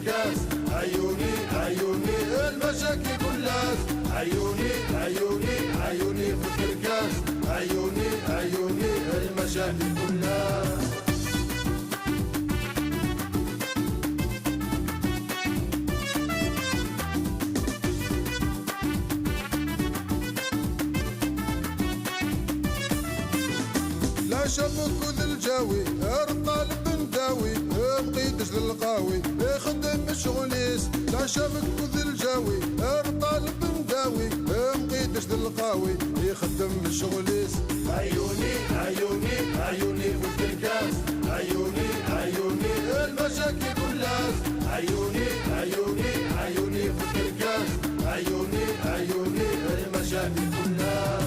الكركاس. عيوني عيوني المشاكل كلها، عيوني عيوني عيوني في الكركاس. عيوني عيوني المشاكل كلها. لا شبك وذ الجاوي الطالب نداوي مقيدش للقاوي يخدم الشغليس. لا شبك وذ الجاوي الطالب نداوي مقيدش للقاوي يخدم الشغليس. عيوني عيوني عيوني في الكركاس. عيوني عيوني المشاكل كلها. عيوني عيوني عيوني في الكركاس. عيوني عيوني المشاكل كلها.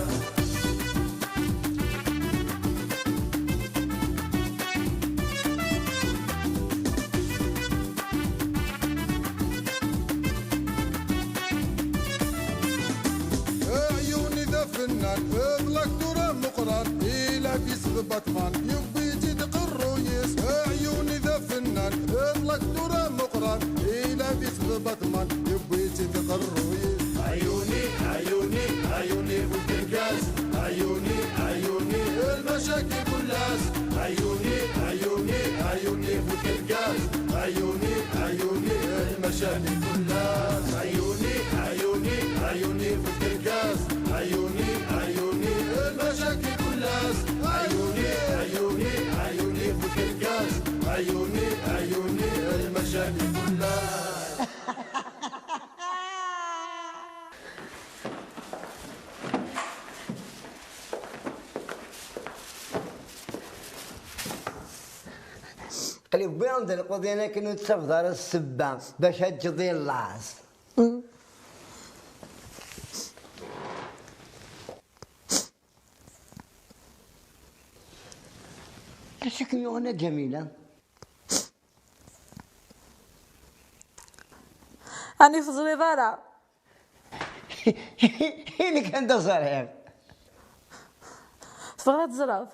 فنان اغلق دورة مقران إلى في باتمان يبي يزيد قرويس. عيوني ذا فنان اغلق دورة مقران إلى في باتمان يبي يزيد قرويس. عيوني عيوني عيوني في الكركاس. عيوني عيوني المشاكل كلها. عيوني عيوني عيوني في الكركاس. عيوني عيوني المشاكل كلها. عيوني عيوني عيوني في الكركاس. عيوني عيوني المشاكل كلها. عيوني عيوني عيوني في الكركاس. عيوني عيوني المشاكل كلها. قليب بيان دلقو دينا كنو تسفضر السبان باش هتجضي اللاص. شكلي أنا جميلة. أنا في زريبارة. هيني كان ده صريح. فغاد زراف.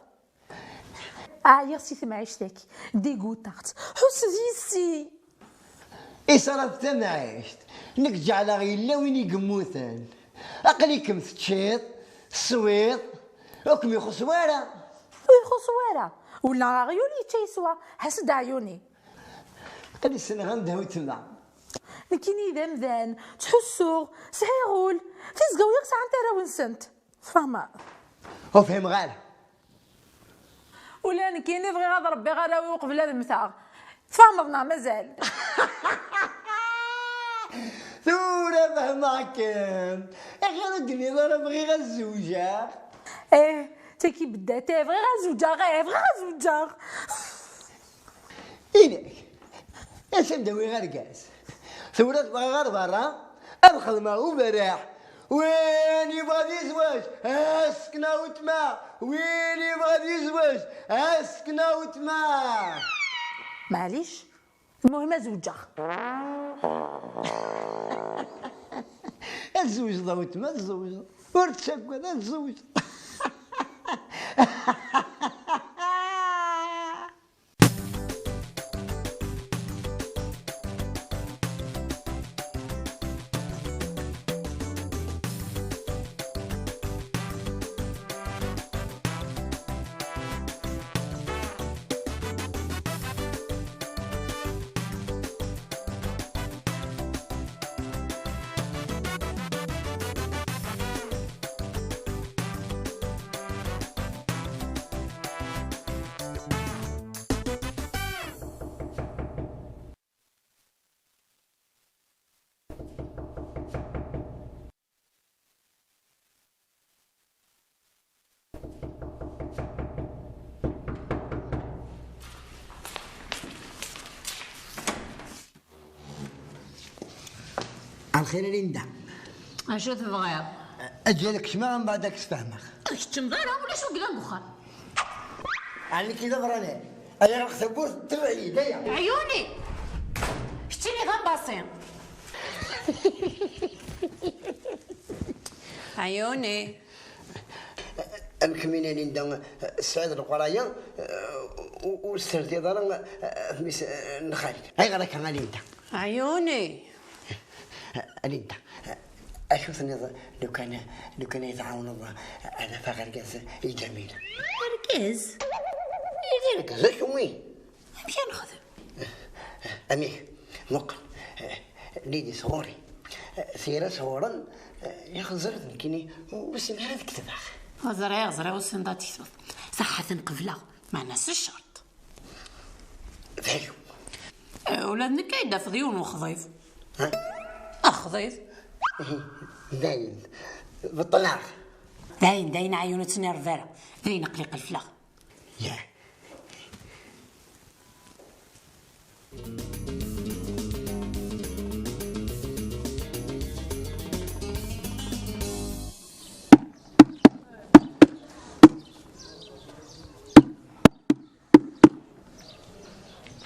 يغسي معيشتك ديغوتات حس ديسي. صرفت معيشت نك على غيلا وين يقموثن أقليكم تشيط الصويط وكم يخصوارا ويخصوارا ولا عيوني تيسوا حسد عيوني. قال السنة غندهو تما لكني ذا مذان تحسو سعيغول تيزقاو يقسع عن ترى ونسنت فهما هو فهم غاله ولا نكيني بغي غاد ربي غاراوي وقبل هذا المتاع تفهمضنا مازال. ثورة فهمك غير الدنيا ضرب بغي غا الزوجة. تاكي بدا بغي غا زوجة غير بغي غا زوجة. إنك اش ندوي غير كاس ثورة بغي غير برا أبخذ ما هو براح وين يبغى يزوج اسكنا وتما وين يبغى يزوج اسكنا وتما. معليش المهم زوجة. الزوج ضوت ما الزوج ورد شكوى الزوج. الخير ليندا اشو تبغي؟ اجلك شمع من بعدك تفهمك كتم دارا ولا شو قلان بخار علي كذا فراني ايا راح ثبوت تبعي دايا عيوني شتيني غا باصين. عيوني الكمينة ليندا سعيد القراية والسردي ضرب مس نخالي هاي غير كان انت عيوني انت اشوفني لو كان يتعاون الله انا فاغر قاس الجميل ركز يدير كذا شوي مشي نخدم امي مقل ليدي صغوري سيرة صغورا ياخذ زرد كيني وسمع هذا كتبها غزري والسنداتي صحة قبله ما ناس الشرط فعلو ولادنا كايدة في ضيون وخضيف ها أخضيف داين بالطلاق داين عيونتنا رفارة داين قليق الفلا يا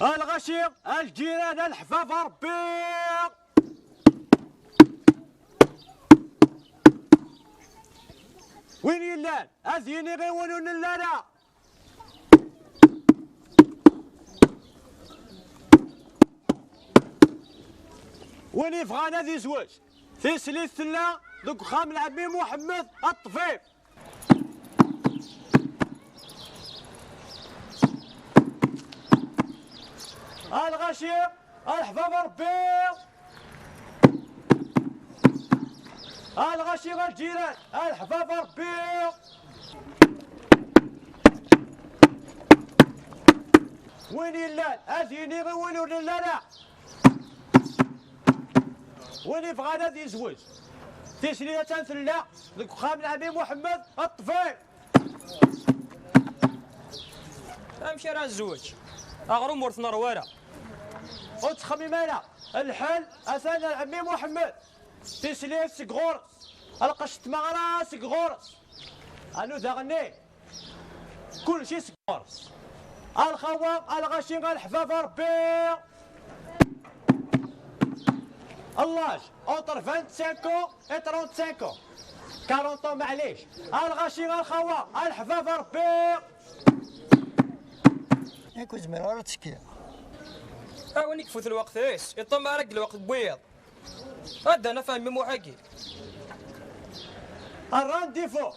الغشيق الجيران الحفاف ربيع وين يلان ازيني غيولون اللالا وين يفغانا ذي زواج في سلسلة دوك خام العمي محمد الطفيف الغشيق الحفاف ربيع الغشيق الجيران الحفاف ربيع وين يلان ازيني غيولون لا وين يبغى ذي زوج تسلية ثلا ذوك خام العمي محمد الطفيل امشي راه الزوج اغرم ورث نروالة وتخمي مالا الحل اثنى العمي محمد تسلية سكغورس القشت مغرا سكغورس انو داغني كل شي سكغورس الخوام الغشيق الحفاف ربيع اللاج اوتر 25 و 35 40 معليش الغشيق الخوام الحفاف ربيع ياكو زمير راه تشكي وين يكفوت الوقت ايش يطمع رك الوقت بويض هذا انا فاهم محاكي الرانديفو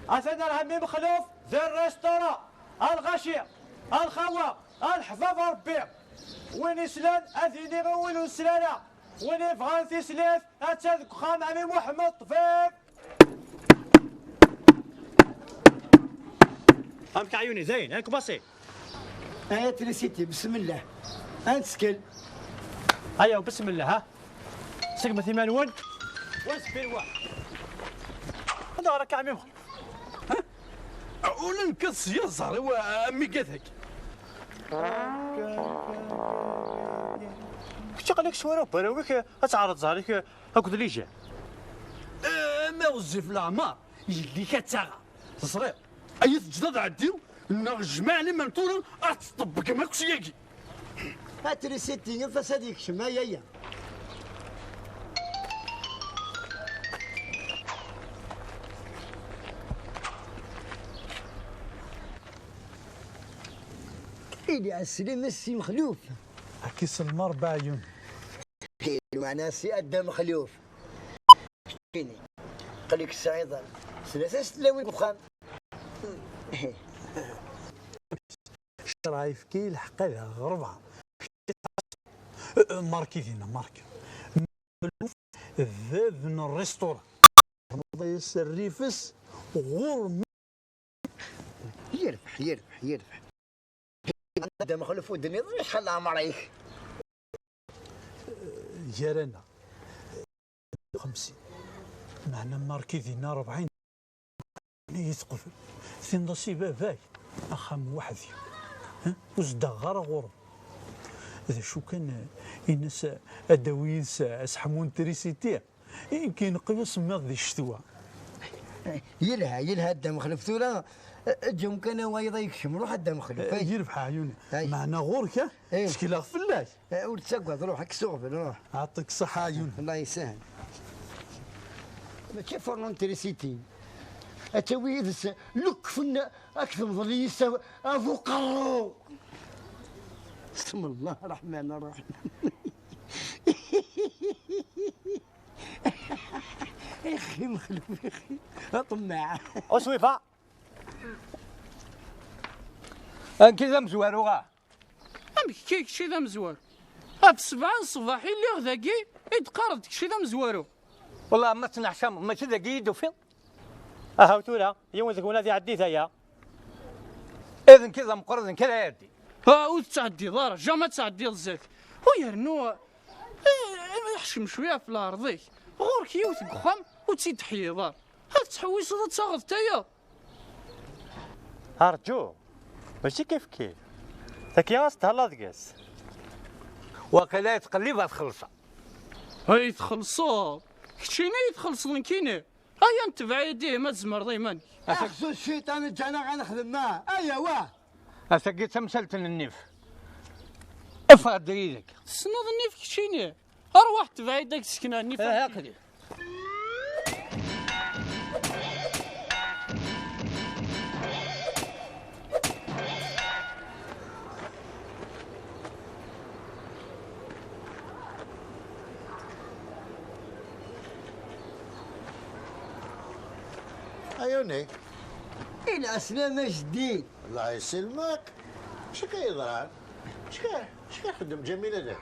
اثنى العمي مخلوف ذي الريستورا الغشيق الخوام الحفاف ربيع وين يسلان اذيني غولو سلاله وين يبغى في سلاف اتذك خام عمي محمد طفيف فهمك عيوني زين هيك بسيط ايات نسيتي بسم الله انسكل هيا وبسم الله ها سقمة ثمان ون واسبير واحد هذا راك عمي مخلوف ها ولا نكص يا زهر وامي قالك كنت قال لك شويه براويك اتعرض زهرك هاكد لي جا ما وزف العمار يلي كتاغا صغير اي جداد عديو نجمعني منطورا اتطبق ماكش ياكي هات ريسيتي نفس هذيك شمايا يا إلي عالسليم السي مخلوف كيس المر بعيون حلو معناها سي أدى مخلوف فيني قال لك السعيدة ثلاثة سلاوي بخام رايف كي الحق هذا ربعه ماركي فينا ماركي مخلوف ذاب من الريستوران ضيس الريفس غور يربح هذا مخلوف ودني ضيش خلى عمريك جيرانا 50 معنا ماركي فينا 40 يثقف ثين نصيبه باي اخام وحدي ها وزدا غير غور اذا شو كان الناس ادويس اسحمون تريسيتي يمكن قياس ماضي ذي الشتوى يلها الدم مخلوف ثورة جم كان ويضيك شمروح الدم مخلوف يربح عيوني معنا غورك شكيلا فلاش وتسقط روحك سوغفل روح يعطيك الصحة عيوني الله يسهل ما كيف فرنون تريسيتي اتوي لك فن اكثر ظليس افو قرو بسم الله الرحمن الرحيم. اخي مخلوف اخي طماع. وسويفه كذا مزوارو غا ام كيك شي ذا مزوار هاد 7 الصباح اللي غداكي يتقارض شي ذا مزوارو. والله ما تنحشم ما كذا قيد وفي هاوتولا يوم ذاك ولادي عدي ثايا اذن كذا مقرض كذا يدي وتعدي دار جا تعدي الزاك ويرنو يحشم شويه في الارض غورك يوت الخام وتيدحي دار هاك تحويص هذا تاخذ تايا. هرجو ماشي كيف تاكياس تهلا دقاس وقيلا يتقلب تخلصها هاي تخلصوا كشينا يتخلصون كيني هيا انت بعيديه ما تزمر ضيماني. اخزو الشيطان جانا غنخدم معاه. ايا واه اسقيت مسلت النيف افرد دريدك سنض النيف كشيني اروح تبعيدك سكنها النيف هكذا. عيوني الى اسلام جديد. الله يسلمك. شو كيضران؟ شو كيخدم جميلة ده؟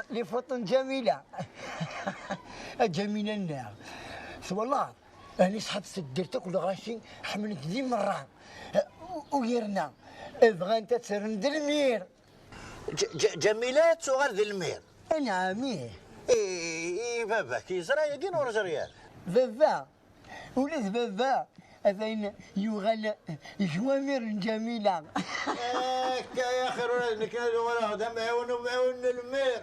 لي فطن جميلة. جميلة النار والله أنا صحاب سدرتك ولا غاشي حملت ذي مرة ويرنا بغا أنت تسرند المير. جميلة صغار ذي المير. نعمي. إيه بابا كيزرا يدين ورا زريان. بابا ولاد بابا أفين يغال جوامير جميلة. يا أخي ولاد كانوا ورا دم معاون المير.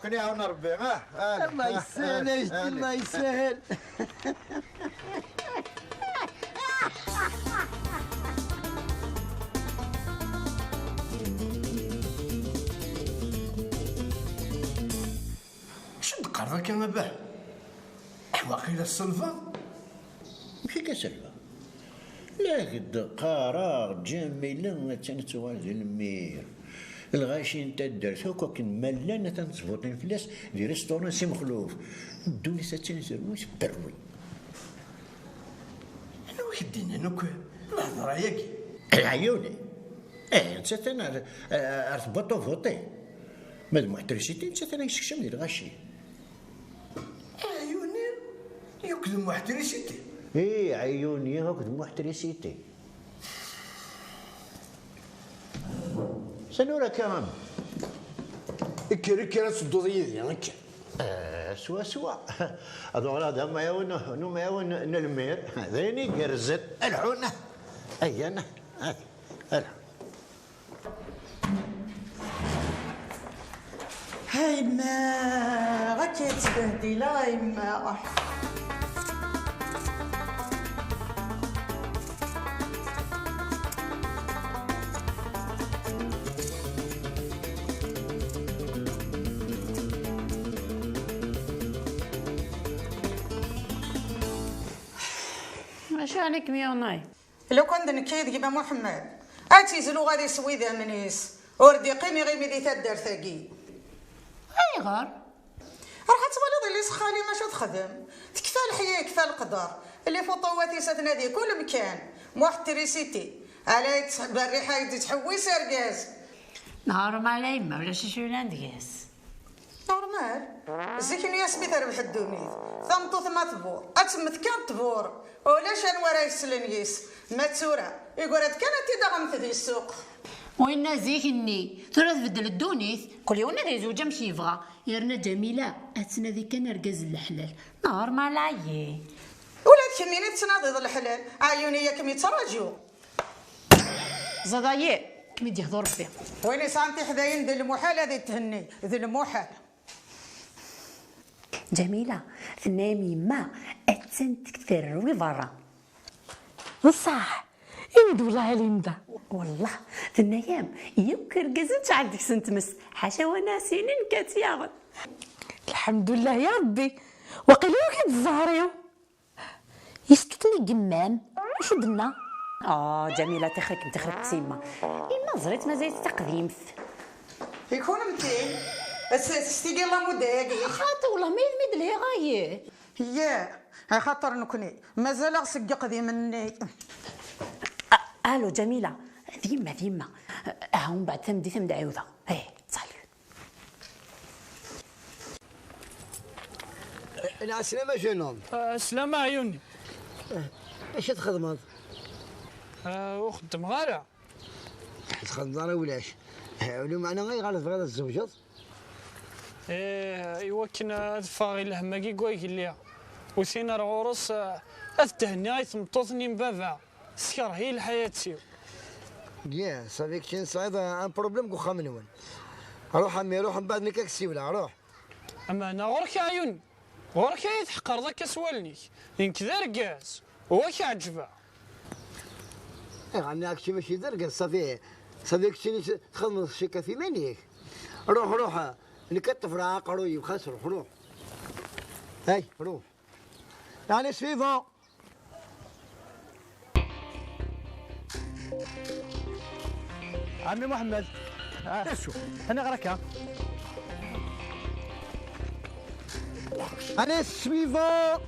كون يعاون ربي الله يسهل يا جدي الله يسهل. شد قرضك يا مباه واقيلا السلفة ماشي كسلفة لا قد قرار جميلة تنتوغا ذي المير الغاشين تدرت هكا كن ملانا تنصبوطين فلاس دي ريستوران سي مخلوف دوني ساتين زرويس بروي أنا وحدينا نوك الهضرة ياكي عيوني نسات انا ارتبطو فوطي ماد محترسيتي نسات انا يسكشم ديال الغاشي. عيوني يكذب محترسيتي. ايه عيوني هكذا محترسيتي. سنورا كرام كيرا تصدو ضيدي هكا. سوا هذو هذا ما يعاون المير ذيني قرزت الحونه اي انا هذه هاي ما غاكي تبهدلة هاي ما اش عليك ميوناي لو كان نكيد كيما محمد اتيزلو غادي يسوي ذا منيس وردي قيمي غير ميدي تدار ثاقي اي غار راح تولد اللي سخالي ما تخدم تكفى الحياه كفى القدر اللي فطواتي ستنادي كل مكان محترسيتي على الريحه يدي تحويس رقاز نهار يما ولا شي شولان دياس نورمال زيكني يا سميت ربح الدونيت ثمطو ثما تبور اتمت كان تبور ولاش انورا يسلنيس ما تسورا يقول هاد كانت دغمت ذي السوق وين زيكني ترى تبدل الدونيث كل يوم ذي زوجة مش يبغى يرنا جميلة اتنا ذي كان رقاز الحلال نهار ما العيي ولاد كميني تناضي الحلال عيوني ياكم يتراجعوا زضايع كمي دي يهضر ربي ويني سانتي حداين ذي المحال هذه تهني ذي المحال جميلة ثنامي ما اتسن تكثر وي برا بصح يود والله ليندا والله ثنايام يمكن رقزت عندك سنتمس حاشا وانا سنين كاتياغ الحمد لله يا ربي وقيل كي تزهريو يسكتني جمان وش درنا جميله تخرك تيما إما زريت مازال تقديمت يكون متين ستي الله مداقي خاطر والله ما يمد لي غايه يا خاطر نكوني مازال غسق قديم مني. الو جميله ذيما هم بعد ثمد عوضه صالح. العسلامة جنوم. السلامة عيوني. اش تخدم؟ وخدم غارة. تخدم غارة ولاش؟ ولو معنا غير غالط غير الزوجات. ايوا كنا فاغي الهماكي كواي ليها وثينا العروس التهنئة تمطوطني من بابا سكر هي الحياة سيو. صافيك شي صعيب ان بروبليم كو خامنون. روح عمي روح من بعد ما كاكسي ولا روح. اما انا غورك عيوني غورك يتحقر ذاك سوالنيك ينكذا رقاز هو كيعجبها. عمي هاكشي ماشي درقاز صافيك شي تخدم شي كافي مانيك. روح نكتف راه قروي وخاص روح هاي روح يعني سويفون. عمي محمد شوف انا غرك انا سويفون.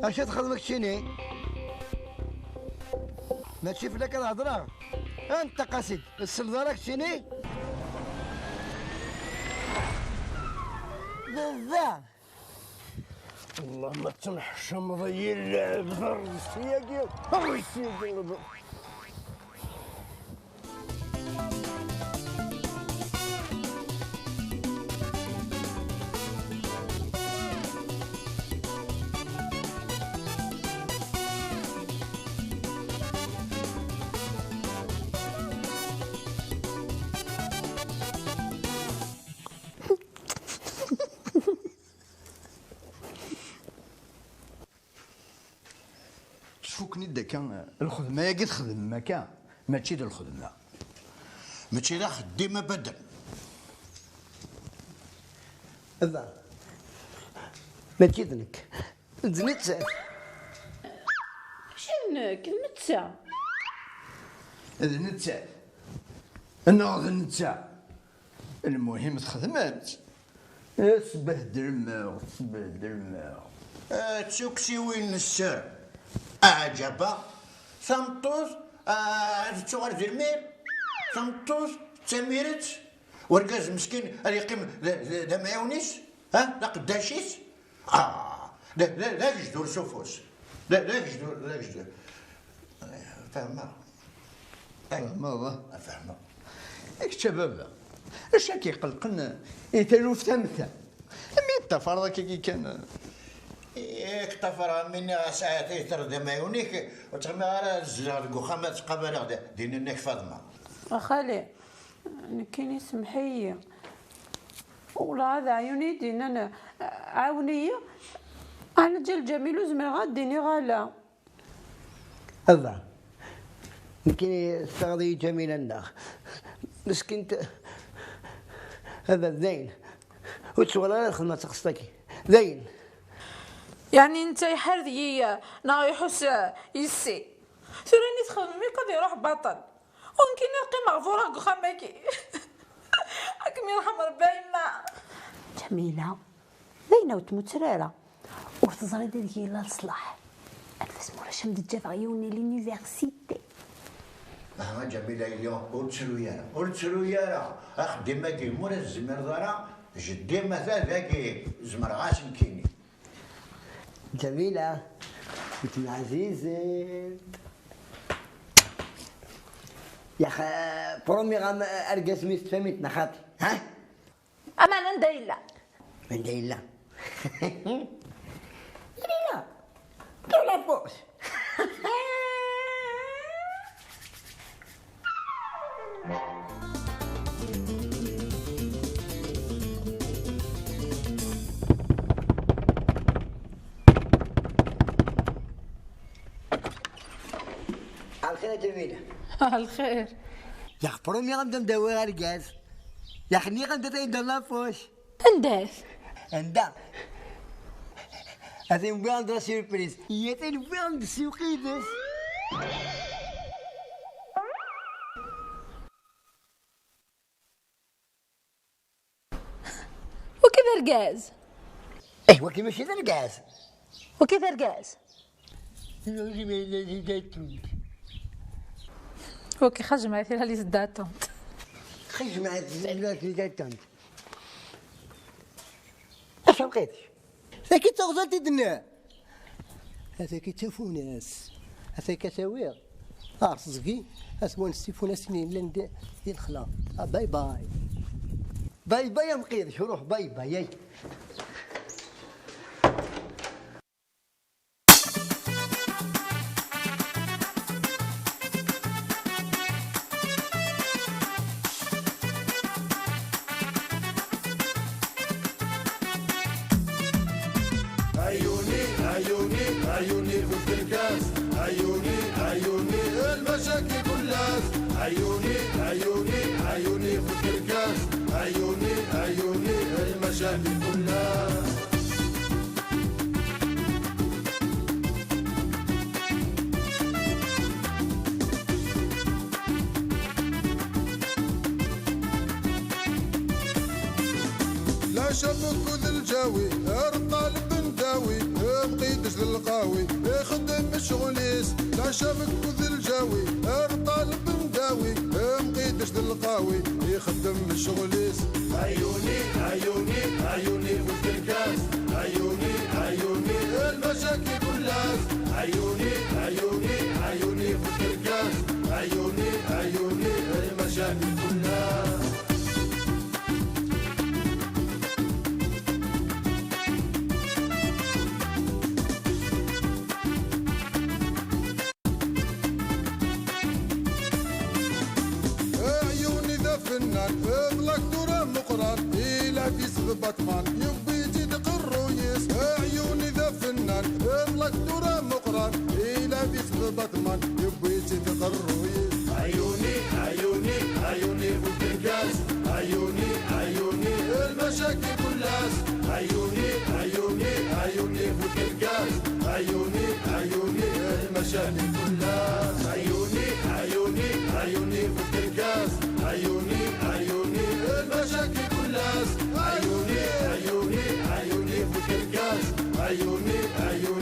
اش تخدمك شيني؟ ما تشوف لك الهضره انت قاصد السلطه شيني؟ بزاف والله ما تنحشم ضي اللعب السياقي السياقي. شوفك ندى كان الخدمه يا قد خدم ما كان ماشي دا الخدمه ماشي دا خدمه بدل. هذا ما تجدنك زنيت شنك المتسع هذا نتاع انا هذا نتاع المهم تخدمات تبهدل الماء تسوكسي وين السر أعجبا ثمطوس تشغل في المير ثمطوس تميرت ورقاز مسكين اللي يقيم لا معاونيس لا قداشيس لا جدور سوفوس لا جدور فاهمة فاهمة الشباب اش كيقلقن يتلوف تمثل مي فرضك كي كان اكتفر من ساعات يترد مايونيك وتغمى على الزهر وخامات قبل دين انك فاطمه خالي كاين سمحيه ولا هذا عيوني دين انا عاونيه انا جال جميل وزميل غاديني غالا هذا كاين استغذي جميل الناخ مسكين هذا زين وتشغل على الخدمه تخصك زين يعني انت يحرذي نا يحس يسي ثراني تخدمي قد يروح بطل ويمكن نلقي مغفورة خماكي حكم يرحم ربينا. جميلة زينة وتموت سرارة وتزري ديك لا الصلاح الفاس مرشم دجاف عيوني لونيفرسيتي. جميلة اليوم قلت له يا اخدم كي مور الزمر ضرا جدي مثلا ذاك زمر غاسم كيني. جميلة بنت العزيزة يا اخي برومي غام ارقى سميت فهمتنا خاطي ها اما انا ندايلا ندايلا لا لا بوس الخير يا جميلة. الخير يا برومي غنبدا نداوي غير الغاز يا خني غندا تايد الله فوش انداث عندها هذا وين درا سيربريز هي تاين وين السوقيدس وكيف رقاز ايوا كي ماشي ذا الكاس وكيف رقاز وكي خرج معي فيها لي زداتونت خرج مع الزعلات اللي جاتنت اش بقيتش ساكي تغزلتي دنا هذا كي تفوناس هذا كتاوير ارصقي اسمون السيفوناس سنين لان دي الخلا باي باي باي باي يا مقيدش روح باي باي عيوني عيوني عيوني في الكاس عيوني عيوني المشاكل كلها عيوني عيوني عيوني في الكاس عيوني عيوني المشاكل كلها لا شبك ذي الجاوي الطالب نداوي بقيتش للقاوي يخدم الشغليس لا شبك ذي الجاوي الطالب نداوي بقيتش للقاوي يخدم الشغليس عيوني عيوني عيوني في الكاس عيوني عيوني المشاكل كلها عيوني عيوني عيوني في الكاس عيوني عيوني المشاكل كلها فنان اغلق دوران مقران إلى في باتمان يبي يجي قرويس عيوني ذا فنان اغلق دوران مقران إلى في باتمان يبي يجي قرويس عيوني عيوني عيوني في الكاس عيوني عيوني المشاكل كلها عيوني عيوني عيوني في الكاس عيوني عيوني المشاكل كلها عيوني عيوني عيوني في الكاس عيوني عيوني المشاكل كلها عيوني عيوني عيوني في الكاس عيوني عيوني